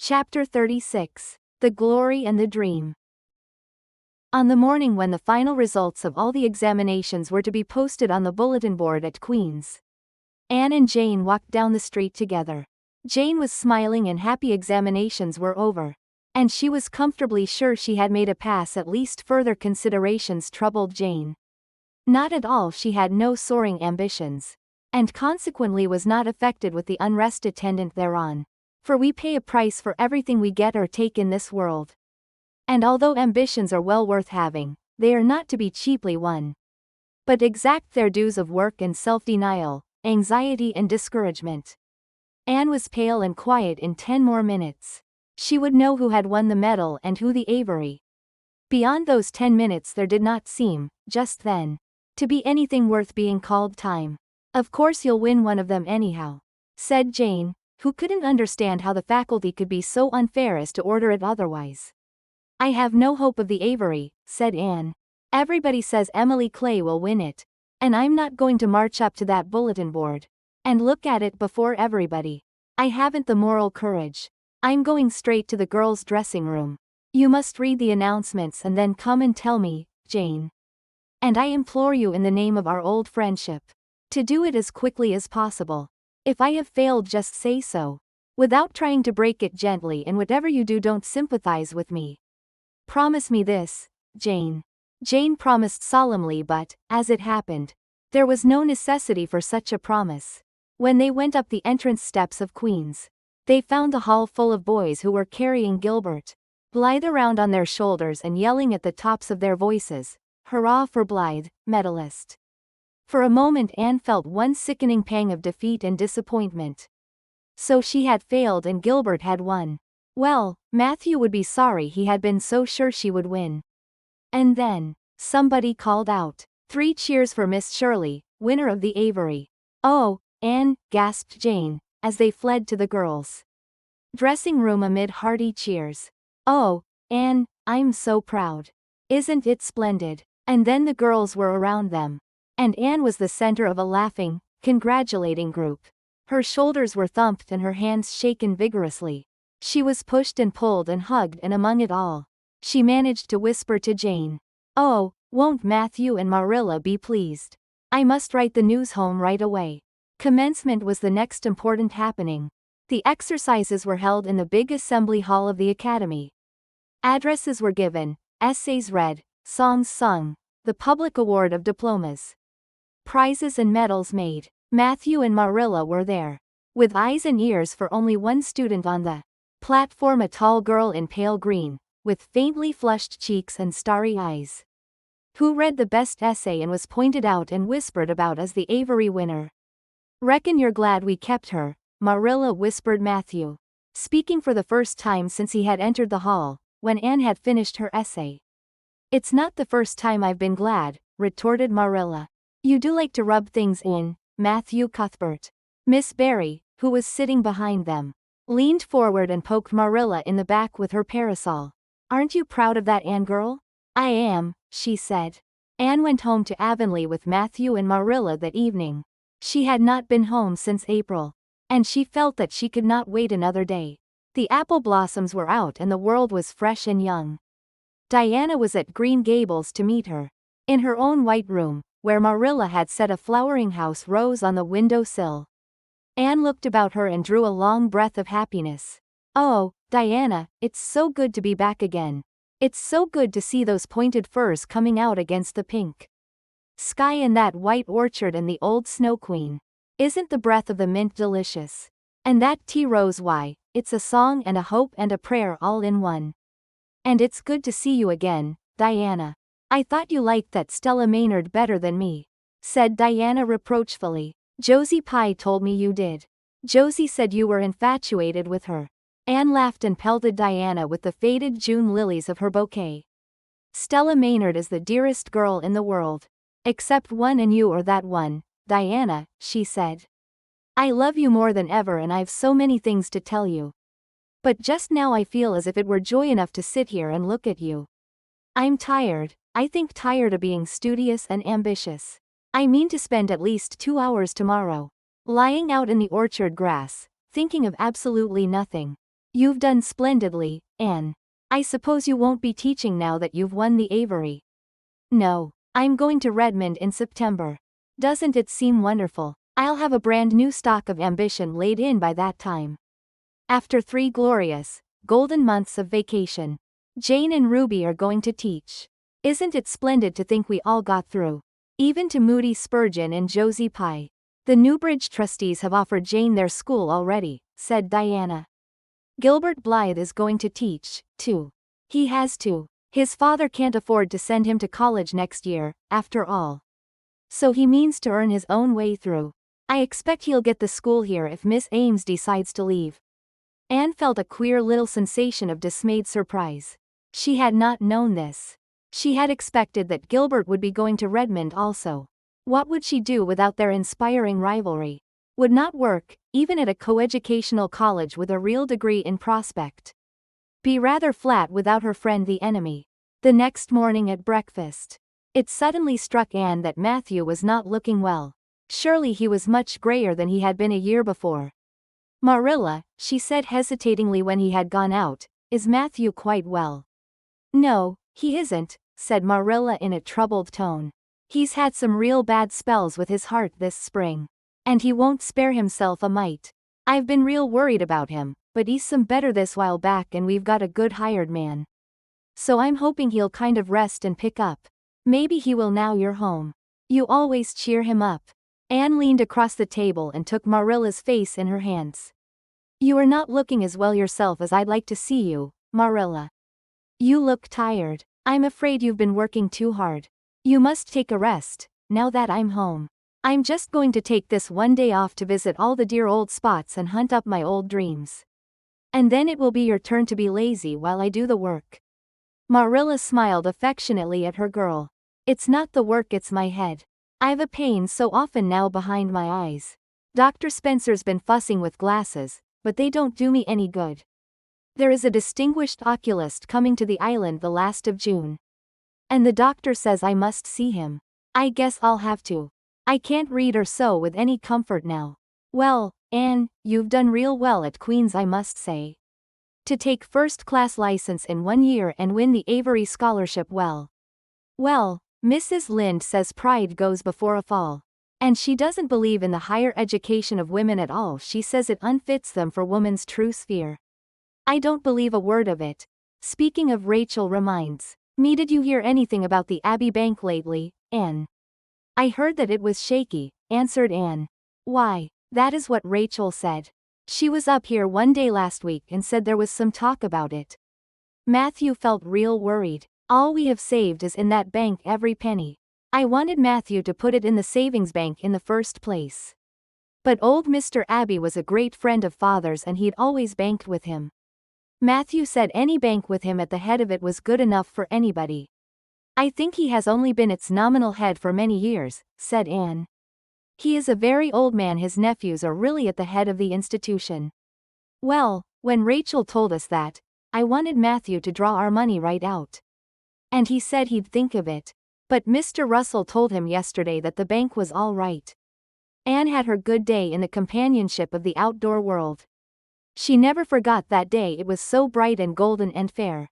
Chapter 36. The Glory and the Dream. On the morning when the final results of all the examinations were to be posted on the bulletin board at Queen's, Anne and Jane walked down the street together. Jane was smiling and happy examinations were over. And she was comfortably sure she had made a pass. At least further considerations troubled Jane. Not at all, she had no soaring ambitions. And consequently was not affected with the unrest attendant thereon. For we pay a price for everything we get or take in this world. And although ambitions are well worth having, they are not to be cheaply won, but exact their dues of work and self-denial, anxiety and discouragement. Anne was pale and quiet. In 10 more minutes, she would know who had won the medal and who the Avery. Beyond those 10 minutes there did not seem, just then, to be anything worth being called time. "Of course you'll win one of them anyhow," said Jane, who couldn't understand how the faculty could be so unfair as to order it otherwise. "I have no hope of the Avery," said Anne. "Everybody says Emily Clay will win it, and I'm not going to march up to that bulletin board and look at it before everybody. I haven't the moral courage. I'm going straight to the girls' dressing room. You must read the announcements and then come and tell me, Jane. And I implore you in the name of our old friendship, to do it as quickly as possible. If I have failed, just say so, without trying to break it gently, and whatever you do, don't sympathize with me. Promise me this, Jane." Jane promised solemnly, but, as it happened, there was no necessity for such a promise. When they went up the entrance steps of Queen's, they found the hall full of boys who were carrying Gilbert Blythe around on their shoulders and yelling at the tops of their voices, "Hurrah for Blythe, medalist!" For a moment Anne felt one sickening pang of defeat and disappointment. So she had failed and Gilbert had won. Well, Matthew would be sorry he had been so sure she would win. And then, somebody called out, "3 cheers for Miss Shirley, winner of the Avery." "Oh, Anne," gasped Jane, as they fled to the girls' dressing room amid hearty cheers. "Oh, Anne, I'm so proud. Isn't it splendid?" And then the girls were around them. And Anne was the center of a laughing, congratulating group. Her shoulders were thumped and her hands shaken vigorously. She was pushed and pulled and hugged, and among it all, she managed to whisper to Jane, "Oh, won't Matthew and Marilla be pleased? I must write the news home right away." Commencement was the next important happening. The exercises were held in the big assembly hall of the academy. Addresses were given, essays read, songs sung, the public award of diplomas, prizes and medals made. Matthew and Marilla were there, with eyes and ears for only one student on the platform, a tall girl in pale green, with faintly flushed cheeks and starry eyes, who read the best essay and was pointed out and whispered about as the Avery winner. "Reckon you're glad we kept her," Marilla whispered Matthew, speaking for the first time since he had entered the hall, when Anne had finished her essay. "It's not the first time I've been glad," retorted Marilla. "You do like to rub things in, Matthew Cuthbert." Miss Barry, who was sitting behind them, leaned forward and poked Marilla in the back with her parasol. "Aren't you proud of that, Anne girl?" "I am," she said. Anne went home to Avonlea with Matthew and Marilla that evening. She had not been home since April, and she felt that she could not wait another day. The apple blossoms were out and the world was fresh and young. Diana was at Green Gables to meet her. In her own white room, where Marilla had set a flowering house rose on the window sill. Anne looked about her and drew a long breath of happiness. "Oh, Diana, it's so good to be back again. It's so good to see those pointed firs coming out against the pink sky and that white orchard and the old Snow Queen. Isn't the breath of the mint delicious? And that tea rose, why, it's a song and a hope and a prayer all in one. And it's good to see you again, Diana." "I thought you liked that Stella Maynard better than me," said Diana reproachfully. "Josie Pye told me you did. Josie said you were infatuated with her." Anne laughed and pelted Diana with the faded June lilies of her bouquet. "Stella Maynard is the dearest girl in the world. Except one, and you are that one, Diana," she said. "I love you more than ever and I've so many things to tell you. But just now I feel as if it were joy enough to sit here and look at you. I'm tired, I think tired of being studious and ambitious. I mean to spend at least 2 hours tomorrow lying out in the orchard grass, thinking of absolutely nothing. You've done splendidly, Anne. I suppose you won't be teaching now that you've won the Avery. No, I'm going to Redmond in September. Doesn't it seem wonderful? I'll have a brand new stock of ambition laid in by that time. After 3 glorious, golden months of vacation, Jane and Ruby are going to teach. Isn't it splendid to think we all got through? Even to Moody Spurgeon and Josie Pye. The Newbridge trustees have offered Jane their school already, said Diana. Gilbert Blythe is going to teach, too. He has to. His father can't afford to send him to college next year, after all. So he means to earn his own way through. I expect he'll get the school here if Miss Ames decides to leave. Anne felt a queer little sensation of dismayed surprise. She had not known this. She had expected that Gilbert would be going to Redmond also. What would she do without their inspiring rivalry? Would not work, even at a coeducational college with a real degree in prospect. Be rather flat without her friend the enemy. The next morning at breakfast, it suddenly struck Anne that Matthew was not looking well. Surely he was much grayer than he had been a year before. Marilla, she said hesitatingly when he had gone out, is Matthew quite well? No, he isn't, said Marilla in a troubled tone. He's had some real bad spells with his heart this spring. And he won't spare himself a mite. I've been real worried about him, but he's some better this while back and we've got a good hired man. So I'm hoping he'll kind of rest and pick up. Maybe he will now you're home. You always cheer him up. Anne leaned across the table and took Marilla's face in her hands. You are not looking as well yourself as I'd like to see you, Marilla. You look tired. I'm afraid you've been working too hard. You must take a rest, now that I'm home. I'm just going to take this one day off to visit all the dear old spots and hunt up my old dreams. And then it will be your turn to be lazy while I do the work. Marilla smiled affectionately at her girl. It's not the work, it's my head. I've a pain so often now behind my eyes. Dr. Spencer's been fussing with glasses, but they don't do me any good. There is a distinguished oculist coming to the island the last of June. And the doctor says I must see him. I guess I'll have to. I can't read or sew with any comfort now. Well, Anne, you've done real well at Queen's, I must say. To take first-class license in 1 year and win the Avery scholarship, well, Mrs. Lynde says pride goes before a fall. And she doesn't believe in the higher education of women at all. She says it unfits them for woman's true sphere. I don't believe a word of it. Speaking of Rachel reminds me, did you hear anything about the Abbey Bank lately, Anne? I heard that it was shaky, answered Anne. Why, that is what Rachel said. She was up here one day last week and said there was some talk about it. Matthew felt real worried. All we have saved is in that bank, every penny. I wanted Matthew to put it in the savings bank in the first place. But old Mr. Abbey was a great friend of father's and he'd always banked with him. Matthew said any bank with him at the head of it was good enough for anybody. I think he has only been its nominal head for many years, said Anne. He is a very old man. His nephews are really at the head of the institution. Well, when Rachel told us that, I wanted Matthew to draw our money right out. And he said he'd think of it. But Mr. Russell told him yesterday that the bank was all right. Anne had her good day in the companionship of the outdoor world. She never forgot that day. It was so bright and golden and fair.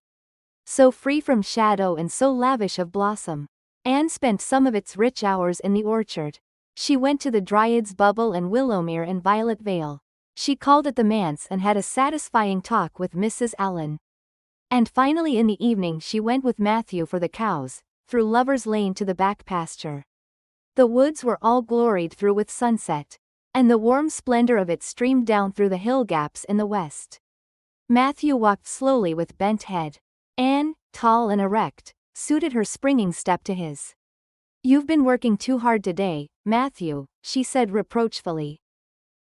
So free from shadow and so lavish of blossom. Anne spent some of its rich hours in the orchard. She went to the Dryad's Bubble and Willowmere and Violet Vale. She called at the manse and had a satisfying talk with Mrs. Allen. And finally in the evening she went with Matthew for the cows, through Lover's Lane to the back pasture. The woods were all gloried through with sunset, and the warm splendor of it streamed down through the hill gaps in the west. Matthew walked slowly with bent head. Anne, tall and erect, suited her springing step to his. You've been working too hard today, Matthew, she said reproachfully.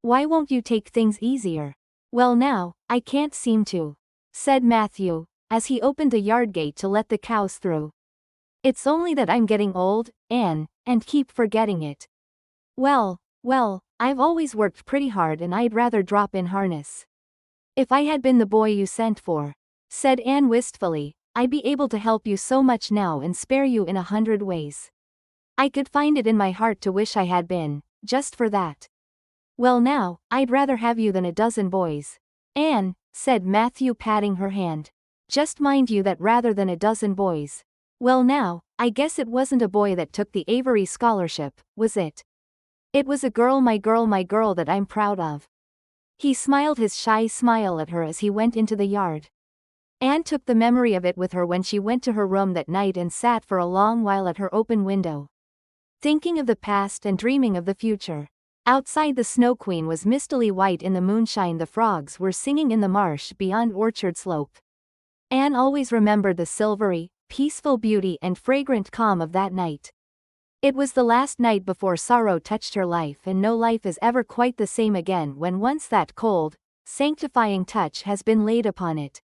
Why won't you take things easier? Well now, I can't seem to, said Matthew, as he opened the yard gate to let the cows through. It's only that I'm getting old, Anne, and keep forgetting it. Well, I've always worked pretty hard and I'd rather drop in harness. If I had been the boy you sent for, said Anne wistfully, I'd be able to help you so much now and spare you in 100 ways. I could find it in my heart to wish I had been, just for that. Well now, I'd rather have you than a dozen boys. Anne, said Matthew, patting her hand. Just mind you that rather than a dozen boys. Well now, I guess it wasn't a boy that took the Avery scholarship, was it? It was a girl, my girl that I'm proud of. He smiled his shy smile at her as he went into the yard. Anne took the memory of it with her when she went to her room that night and sat for a long while at her open window, thinking of the past and dreaming of the future. Outside, the Snow Queen was mistily white in the moonshine. The frogs were singing in the marsh beyond Orchard Slope. Anne always remembered the silvery, peaceful beauty and fragrant calm of that night. It was the last night before sorrow touched her life, and no life is ever quite the same again when once that cold, sanctifying touch has been laid upon it.